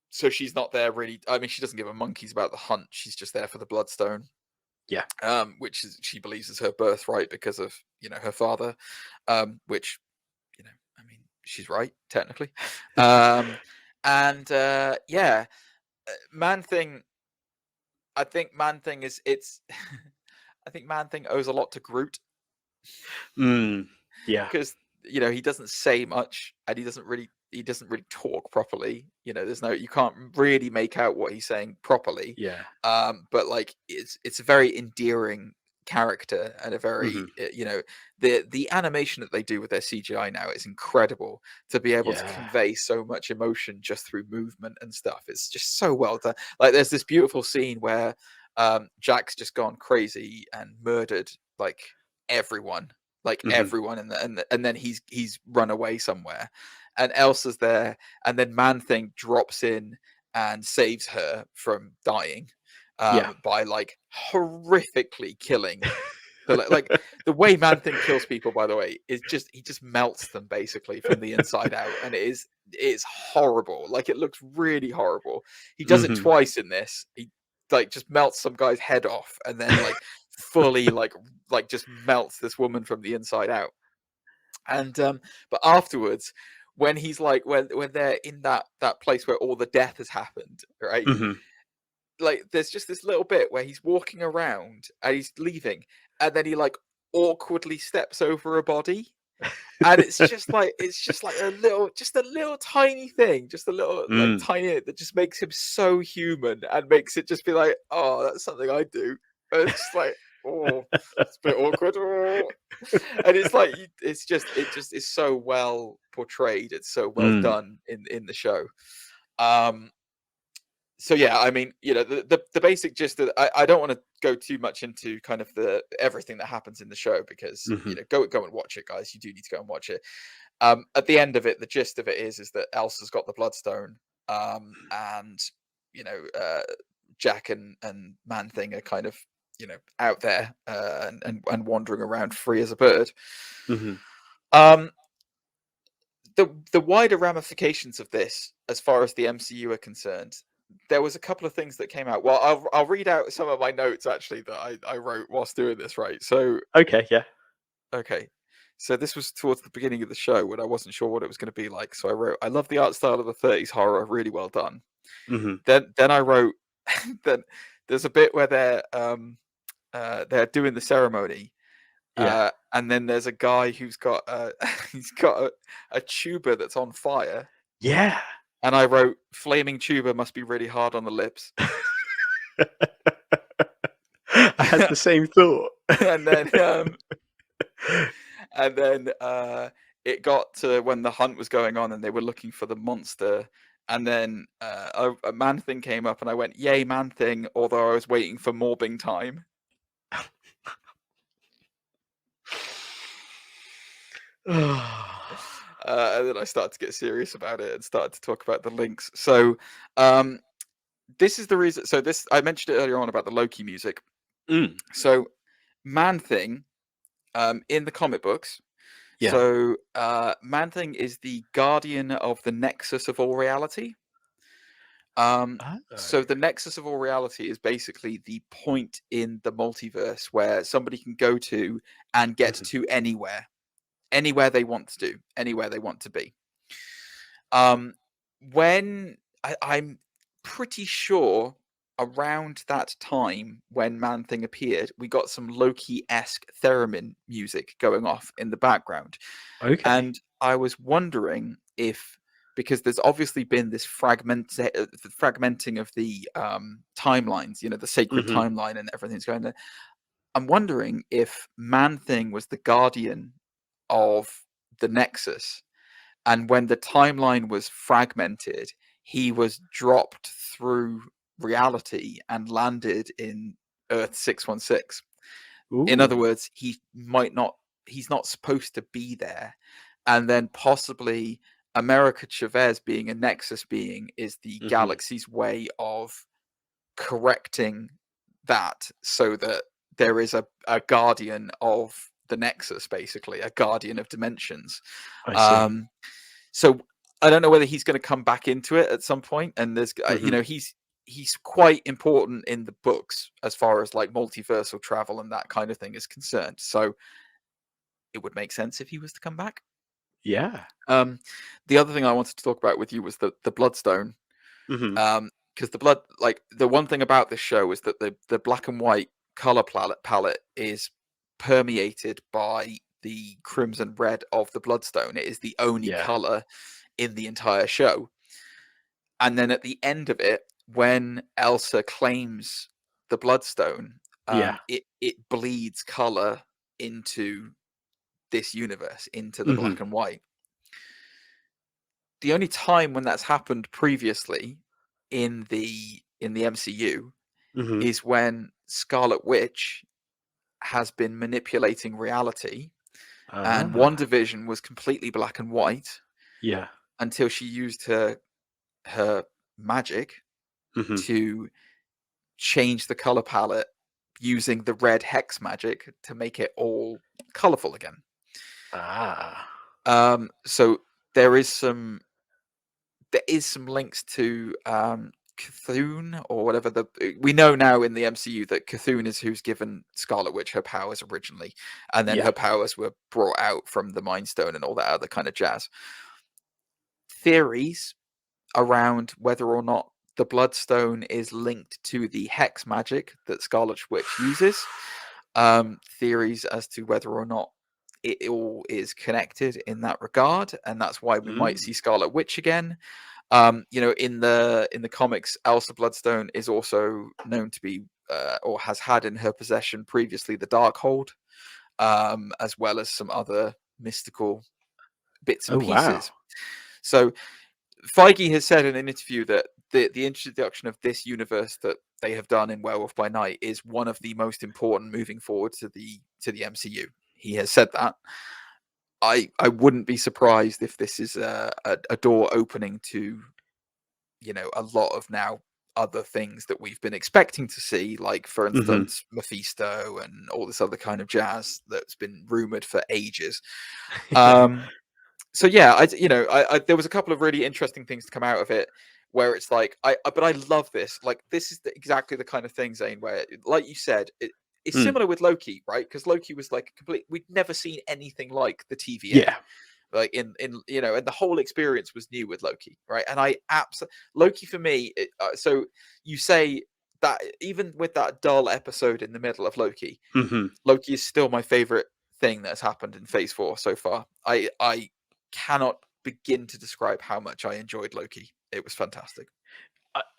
So she's not there really. I mean, she doesn't give a monkeys about the hunt. She's just there for the bloodstone. Yeah. Which is she believes is her birthright because of, you know, her father, which, you know, I mean, she's right technically. And yeah, Man Thing. I think Man Thing is it's. I think Man Thing owes a lot to Groot. Yeah. Because, you know, he doesn't say much and he doesn't really talk properly. You know, you can't really make out what he's saying properly. Yeah. But like it's a very endearing character and a very you know, the animation that they do with their CGI now is incredible, to be able to convey so much emotion just through movement and stuff. It's just so well done. Like there's this beautiful scene where Jack's just gone crazy and murdered like everyone, and then he's run away somewhere, and Elsa's there, and then Man Thing drops in and saves her from dying by like horrifically killing the way Man Thing kills people, by the way, is just he just melts them basically from the inside out, and it's horrible. Like it looks really horrible. He does it twice in this. He like just melts some guy's head off, and then like fully like just melts this woman from the inside out. And but afterwards, when he's like when they're in that place where all the death has happened, right? Like there's just this little bit where he's walking around and he's leaving, and then he like awkwardly steps over a body, and it's just like a little tiny thing, just a little like tiny, that just makes him so human and makes it just be like, oh, that's something I do. And it's just like, oh, it's a bit awkward. Oh. And it's like it just is so well portrayed. It's so well done in the show. So yeah, I mean, you know, the basic gist of I don't want to go too much into kind of the everything that happens in the show, because you know, go and watch it, guys. You do need to go and watch it. At the end of it, the gist of it is that Elsa's got the bloodstone, and you know, Jack and Man Thing are kind of, you know, out there and wandering around free as a bird. The wider ramifications of this, as far as the MCU are concerned, there was a couple of things that came out. Well, I'll read out some of my notes actually that I wrote whilst doing this. Right. So Okay, yeah. okay. So this was towards the beginning of the show when I wasn't sure what it was going to be like. So I wrote, I love the art style of the 30s horror, really well done. Hmm. Then I wrote, then there's a bit where they're doing the ceremony, Yeah. and then there's a guy who's got he's got a tuba that's on fire, Yeah. and I wrote, flaming tuba must be really hard on the lips. I had the same thought. and then and then it got to when the hunt was going on and they were looking for the monster, and then a man thing came up and I went, yay man thing, although I was waiting for morbing time. And then I started to get serious about it and started to talk about the links. So this is the reason. So this, I mentioned it earlier on about the Loki music. Mm. So Man Thing in the comic books. Yeah. So Man Thing is the guardian of the nexus of all reality. So the nexus of all reality is basically the point in the multiverse where somebody can go to and get to anywhere they want to do, anywhere they want to be. When I'm pretty sure around that time when Man Thing appeared, we got some Loki-esque theremin music going off in the background. Okay. And I was wondering if, because there's obviously been this fragmenting of the timelines, the sacred timeline and everything's going there. I'm wondering if Man Thing was the guardian of the Nexus, and when the timeline was fragmented, he was dropped through reality and landed in Earth 616. In other words, he's not supposed to be there. And then possibly America Chavez, being a Nexus being, is the galaxy's way of correcting that so that there is a guardian of the Nexus, basically a guardian of dimensions. I see. So I don't know whether he's going to come back into it at some point, and there's he's quite important in the books as far as like multiversal travel and that kind of thing is concerned, so it would make sense if he was to come back. Yeah. The other thing I wanted to talk about with you was the Bloodstone, because the blood, like, the one thing about this show is that the black and white color palette is permeated by the crimson red of the Bloodstone. It is the only color in the entire show. And then at the end of it, when Elsa claims the Bloodstone, it bleeds color into this universe, into the black and white. The only time when that's happened previously in the MCU is when Scarlet Witch has been manipulating reality, and WandaVision was completely black and white. Yeah. Until she used her magic to change the color palette using the red hex magic to make it all colorful again. So there is some links to Cthulhu, or whatever we know now in the MCU that Cthulhu is who's given Scarlet Witch her powers originally, and then her powers were brought out from the Mind Stone and all that other kind of jazz. Theories around whether or not the Bloodstone is linked to the hex magic that Scarlet Witch uses. Theories as to whether or not it all is connected in that regard, and that's why we might see Scarlet Witch again. In the comics, Elsa Bloodstone is also known to be, or has had in her possession previously, the Darkhold, as well as some other mystical bits and pieces. Wow. So Feige has said in an interview that the introduction of this universe that they have done in Werewolf by Night is one of the most important moving forward to the MCU. He has said that. I wouldn't be surprised if this is a door opening to, a lot of now other things that we've been expecting to see, like, for instance, Mephisto and all this other kind of jazz that's been rumored for ages. So yeah, there was a couple of really interesting things to come out of it. where it's like but I love this. Like this is exactly the kind of thing, Zane, where like you said, it's similar with Loki, right? Because Loki was like we'd never seen anything like the TVA. Yeah. Like in you know, and the whole experience was new with Loki, right? And I absolutely Loki for me. So you say that even with that dull episode in the middle of Loki, Loki is still my favorite thing that's happened in Phase 4 so far. I cannot begin to describe how much I enjoyed Loki. It was fantastic.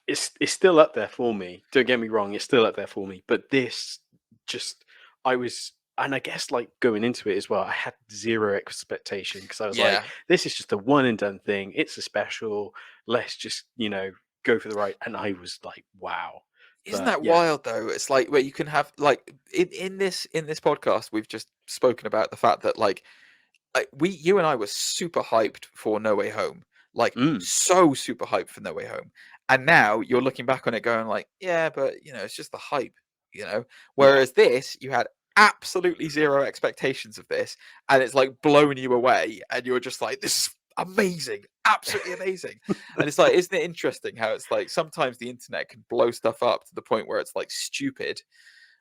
It's still up there for me. Don't get me wrong, it's still up there for me. But this just, I was, and I guess like going into it as well, I had zero expectation because I was like, this is just a one and done thing. It's a special. Let's just go for the ride. And I was like, wow. Isn't that wild though? It's like where you can have like in this podcast we've just spoken about the fact that like you and I were super hyped for No Way Home, like so super hyped for No Way Home, and now you're looking back on it going like, yeah, but it's just the hype, Whereas this, you had absolutely zero expectations of this, and it's like blown you away, and you're just like, this is amazing, absolutely amazing. And it's like, isn't it interesting how it's like sometimes the internet can blow stuff up to the point where it's like stupid.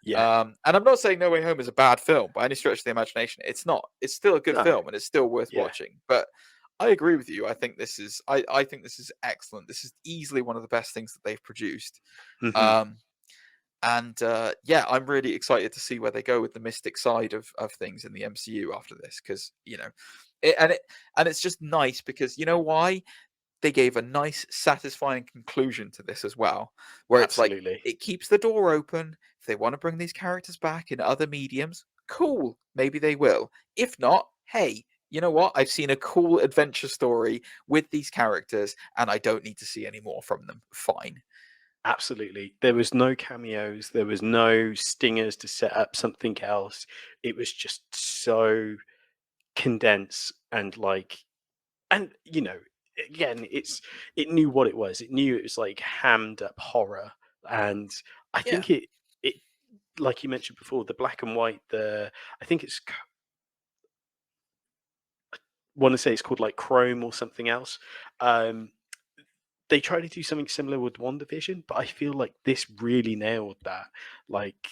And I'm not saying No Way Home is a bad film by any stretch of the imagination. It's not. It's still a good film and it's still worth watching. But I agree with you. I think this is I think this is excellent. This is easily one of the best things that they've produced. I'm really excited to see where they go with the mystic side of things in the MCU after this, because it's just nice because you know why? They gave a nice, satisfying conclusion to this as well, where it's like it keeps the door open. If they want to bring these characters back in other mediums, cool, maybe they will. If not, hey, you know what? I've seen a cool adventure story with these characters, and I don't need to see any more from them. Fine. Absolutely. There was no cameos. There was no stingers to set up something else. It was just so condensed and again, it knew what it was. It knew it was like hammed up horror, and I think it like you mentioned before, the black and white. I think it's I want to say it's called like Chrome or something else. They try to do something similar with WandaVision, but I feel like this really nailed that. Like,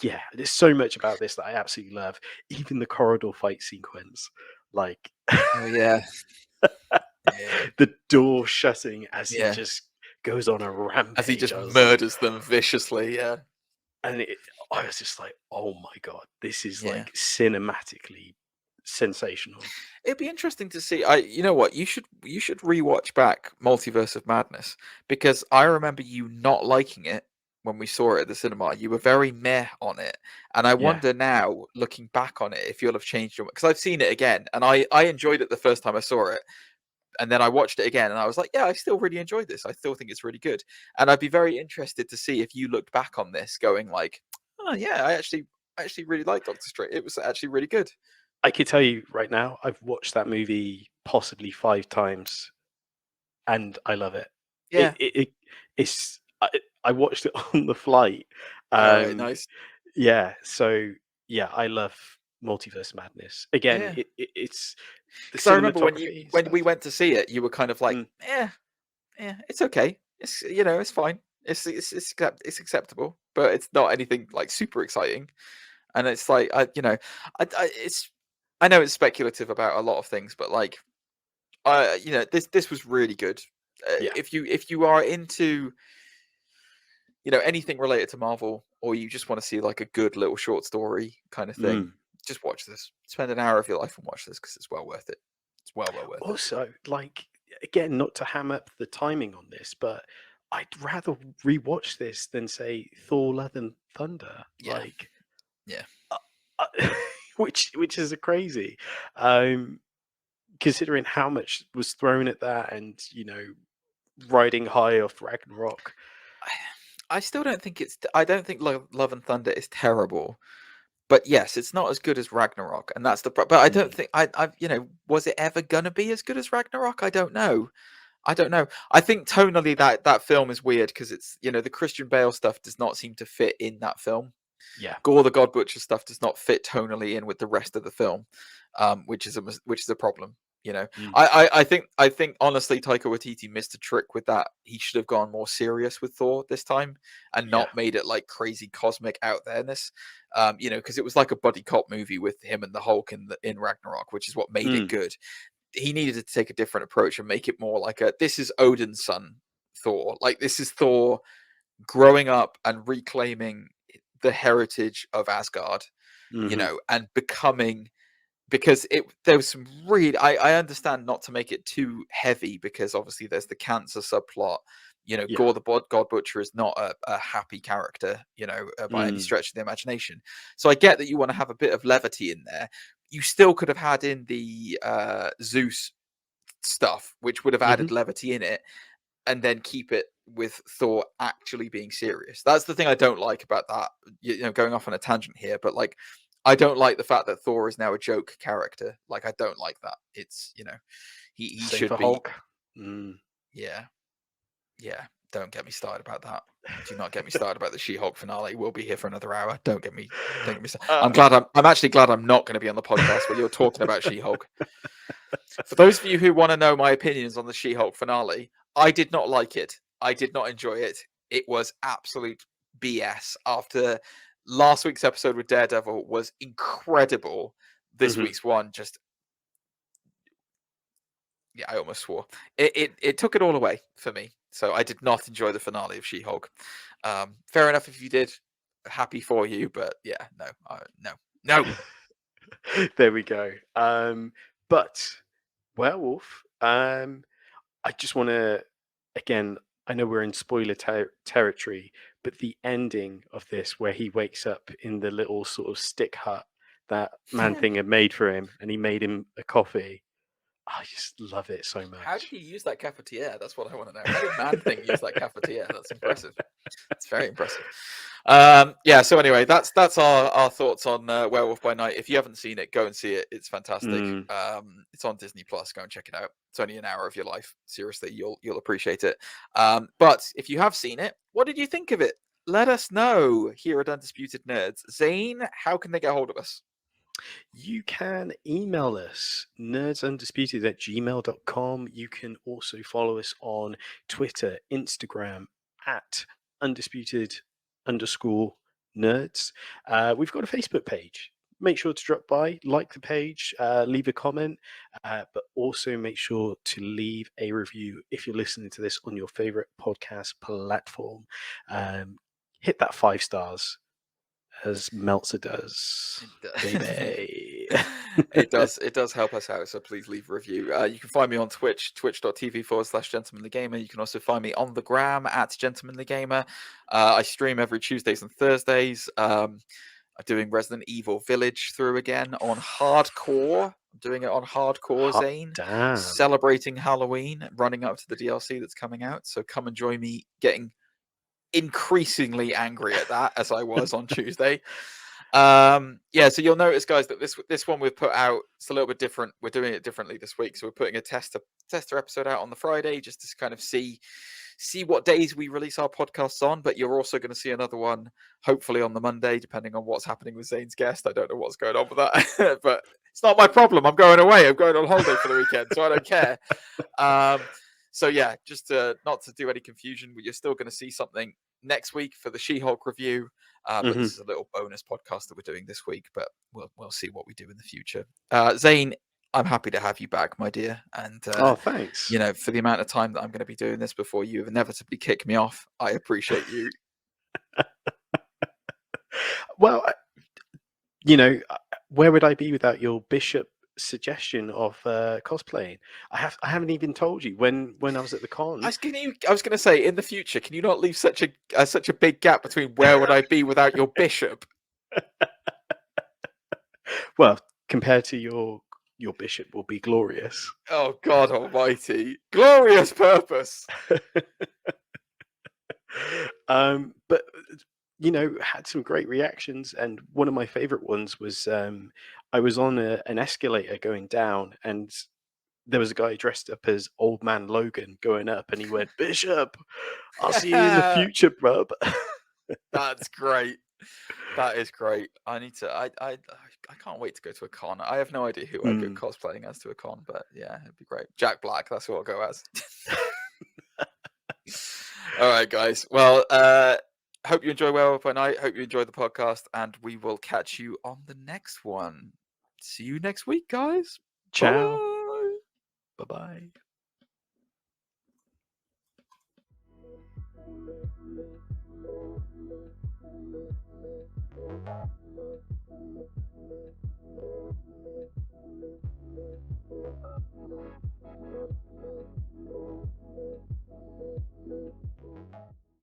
there's so much about this that I absolutely love. Even the corridor fight sequence, like, oh yeah. The door shutting as he just goes on a rampage, as he just murders them viciously. Yeah, and I was just like, oh my god, this is like cinematically sensational. It'd be interesting to see. You know what? You should rewatch back Multiverse of Madness, because I remember you not liking it when we saw it at the cinema. You were very meh on it, and I wonder now, looking back on it, if you'll have changed your. Because I've seen it again, and I enjoyed it the first time I saw it, and then I watched it again, and I was like, yeah, I still really enjoyed this. I still think it's really good, and I'd be very interested to see if you looked back on this, going like, oh yeah, I actually really liked Doctor Strange. It was actually really good. I could tell you right now, I've watched that movie possibly 5 times, and I love it. Yeah, it's. I watched it on the flight. Right, nice. Yeah, so I love Multiverse Madness. Again, it's. Because I remember when we went to see it, you were kind of like, yeah, it's okay. It's it's fine. It's acceptable, but it's not anything like super exciting. And it's like I know it's speculative about a lot of things, but like, this was really good. If you are into anything related to Marvel, or you just want to see like a good little short story kind of thing, just watch this. Spend an hour of your life and watch this, because it's well worth it. It's well worth it. Also, like, again, not to ham up the timing on this, but I'd rather rewatch this than say Thor: Love and Thunder. Which is crazy, considering how much was thrown at that, and riding high off Ragnarok. I still don't think I don't think Love and Thunder is terrible, but yes, it's not as good as Ragnarok, and that's the but I don't think was it ever gonna be as good as Ragnarok? I don't know. I think tonally that film is weird, because it's the Christian Bale stuff does not seem to fit in that film. Gore the God Butcher stuff does not fit tonally in with the rest of the film, which is a problem. You know, Mm. I think honestly, Taika Waititi missed a trick with that. He should have gone more serious with Thor this time and not made it like crazy cosmic out there-ness. You know, because it was like a buddy cop movie with him and the Hulk in Ragnarok, which is what made it good. He needed to take a different approach and make it more like this is Odin's son Thor. Like, this is Thor growing up and reclaiming the heritage of Asgard, you know, and becoming, because there was some really, I understand not to make it too heavy, because obviously there's the cancer subplot. You know, Gore the God Butcher is not a happy character, you know, by any stretch of the imagination. So I get that you want to have a bit of levity in there. You still could have had in the Zeus stuff, which would have added levity in it, and then keep it with Thor actually being serious. That's the thing I don't like about that. You know, going off on a tangent here, but like, I don't like the fact that Thor is now a joke character. Like, I don't like that. It's, you know, he should for be. Hulk. Yeah. Don't get me started about that. Do not get me started about the She-Hulk finale. We'll be here for another hour. Don't get me started. I'm actually glad I'm not going to be on the podcast where you're talking about She-Hulk. For those of you who want to know my opinions on the She-Hulk finale, I did not like it. I did not enjoy it. It was absolute BS. After last week's episode with Daredevil was incredible, this week's one just, yeah, I almost swore. It took it all away for me. So I did not enjoy the finale of She-Hulk. Fair enough if you did. Happy for you, but yeah, no. There we go. But Werewolf, I just want to, again, I know we're in spoiler territory, but the ending of this, where he wakes up in the little sort of stick hut that Man-Thing had made for him, and he made him a coffee. I just love it so much. How did he use that cafetiere? That's what I want to know. How did Man-Thing use that cafetiere? That's impressive. It's very impressive. Yeah, so anyway, that's our thoughts on Werewolf by Night. If you haven't seen it, go and see it. It's fantastic. It's on Disney Plus. Go and check it out. It's only an hour of your life. Seriously, you'll appreciate it. But if you have seen it, what did you think of it? Let us know here at Undisputed Nerds. Zane, how can they get hold of us? You can email us, nerdsundisputed@gmail.com. You can also follow us on Twitter, Instagram, at undisputed_nerds. We've got a Facebook page. Make sure to drop by, like the page, leave a comment, but also make sure to leave a review if you're listening to this on your favorite podcast platform. Hit that 5 stars, as Meltzer does. Baby. It does help us out, so please leave a review. You can find me on Twitch, twitch.tv/gentlemanlygamer. You can also find me on the gram at gentlemanlygamer. I stream every Tuesdays and Thursdays. I'm doing Resident Evil Village through again on hardcore. I'm doing it on hardcore, Zane. Damn. Celebrating Halloween, running up to the DLC that's coming out. So come and join me getting increasingly angry at that, as I was on Tuesday. Yeah, so you'll notice, guys, that this one we've put out, it's a little bit different. We're doing it differently this week. So we're putting a tester episode out on the Friday, just to kind of see what days we release our podcasts on. But you're also going to see another one hopefully on the Monday, depending on what's happening with Zane's guest. I don't know what's going on with that. But it's not my problem. I'm going away. I'm going on holiday for the weekend, so I don't care. So yeah, just not to do any confusion, you're still going to see something next week for the She-Hulk review. But this is a little bonus podcast that we're doing this week, but we'll see what we do in the future. Zane, I'm happy to have you back, my dear. And thanks. You know, for the amount of time that I'm going to be doing this before you inevitably kick me off, I appreciate you. Well, you know, where would I be without your Bishop suggestion of cosplaying? I haven't even told you when I was at the con. I was going to say, in the future, can you not leave such a big gap between where would I be without your Bishop? Well, compared to your Bishop will be glorious. Oh God Almighty, glorious purpose. But you know, had some great reactions, and one of my favorite ones was I was on an escalator going down, and there was a guy dressed up as Old Man Logan going up, and he went, "Bishop, I'll see you in the future, bub." That's great. That is great. I need to. I I can't wait to go to a con. I have no idea who I'd go cosplaying as to a con, but yeah, it'd be great. Jack Black, that's who I'll go as. All right, guys. Well, hope you enjoy Werewolf by Night. Hope you enjoy the podcast, and we will catch you on the next one. See you next week, guys. Ciao. Bye. Bye-bye.